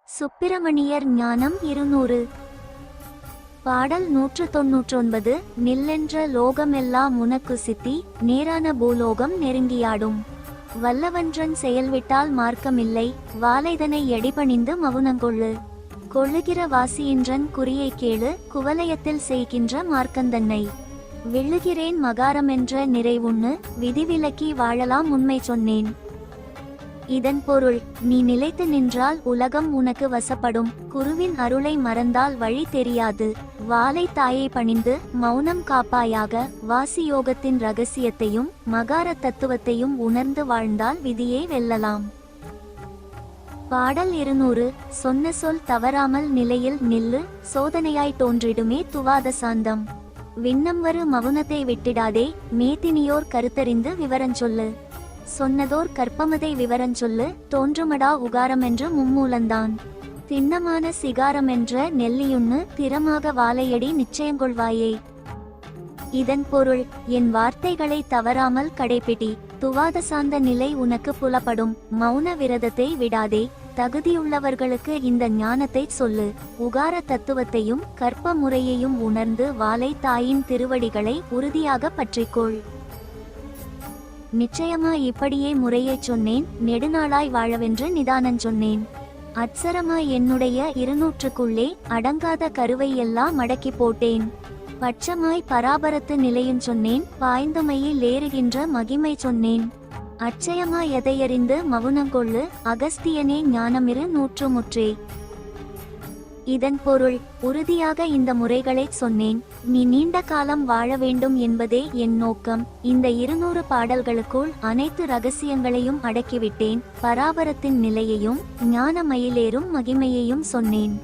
சுப்பிரமணியர் ஞானம் 200. பாடல் 199. நில்லென்ற லோகமெல்லாம் உனக்கு சித்தி, நேரான பூலோகம் நெருங்கியாடும். வல்லவன்றன் செயல்விட்டால் மார்க்கமில்லை, வாலைதனை எடிபணிந்து மவுனங்கொள்ளு. கொள்ளுகிற வாசியின்றன் குறியை கேளு, குவலயத்தில் செய்கின்ற மார்க்கந்தன்னை. விழுகிறேன் மகாரமென்ற நிறைவுண்ணு, விதிவிலக்கி வாழலாம் உண்மை சொன்னேன். இதன் பொருள், நீ நிலைத்து நின்றால் உலகம் உனக்கு வசப்படும். குருவின் அருளை மறந்தால் வழி தெரியாது. வாலை தாயை பணிந்து மௌனம் காப்பாயாக. வாசியோகத்தின் இரகசியத்தையும் மகார தத்துவத்தையும் உணர்ந்து வாழ்ந்தால் விதியை வெல்லலாம். பாடல் 200. சொன்ன சொல் தவறாமல் நிலையில் நில்லு, சோதனையாய் தோன்றிடுமே துவாத சாந்தம். விண்ணம்வரு மவுனத்தை விட்டிடாதே, மேதினியோர் கருத்தறிந்து விவரஞ்சொல்லு. சொன்னதோர் கற்பமதை விவரஞ்சொல்லு, தோன்றுமடா உகாரமென்று மும்மூலந்தான். திண்ணமான சிகாரமென்ற நெல்லியுண்ணு, திறமாக வாழையடி நிச்சயங்கொள்வாயே. இதன் பொருள், என் வார்த்தைகளை தவறாமல் கடைபிடி. துவாத சாந்த நிலை உனக்கு புலப்படும். மௌன விரதத்தை விடாதே. தகுதியுள்ளவர்களுக்கு இந்த ஞானத்தை சொல்லு. உகார தத்துவத்தையும் கற்ப முறையையும் உணர்ந்து வாலை தாயின் திருவடிகளை உறுதியாக பற்றிக்கொள். நிச்சயமா இப்படியே முறையைச் சொன்னேன், நெடுநாளாய் வாழவென்று நிதானஞ் சொன்னேன். அட்சரமாய் என்னுடைய 200க்குள்ளே அடங்காத கருவை எல்லாம் அடக்கி போட்டேன். பட்சமாய் பராபரத்து நிலையுஞ் சொன்னேன், பாய்ந்தமையில் ஏறுகின்ற மகிமை சொன்னேன். அட்சயமாய் எதையறிந்து மவுனங்கொள்ளு, அகஸ்தியனே ஞானமிரு 100 இதன் பொருள், உறுதியாக இந்த முறைகளைச் சொன்னேன். நீ நீண்ட காலம் வாழ வேண்டும் என்பதே என் நோக்கம். இந்த 200 பாடல்களுக்குள் அனைத்து இரகசியங்களையும் அடக்கிவிட்டேன். பராபரத்தின் நிலையையும் ஞான மயிலேறும் மகிமையையும் சொன்னேன்.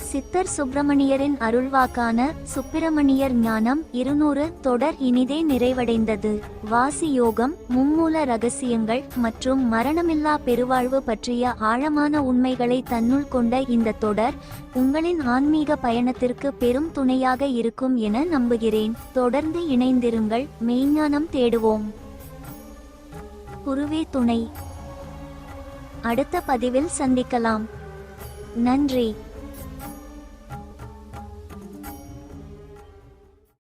சித்தர் சுப்பிரமணியரின் அருள்வாக்கான சுப்பிரமணியர் ஞானம் 200 தொடர் இனிதே நிறைவடைந்தது. வாசி யோகம், மும்மூல இரகசியங்கள் மற்றும் மரணமில்லா பெருவாழ்வு பற்றிய ஆழமான உண்மைகளை தன்னுள் கொண்ட இந்த தொடர் உங்களின் ஆன்மீக பயணத்திற்கு பெரும் துணையாக இருக்கும் என நம்புகிறேன். தொடர்ந்து இணைந்திருங்கள். மெய்ஞானம் தேடுவோம். குருவே துணை. அடுத்த பதிவில் சந்திக்கலாம். நன்றி.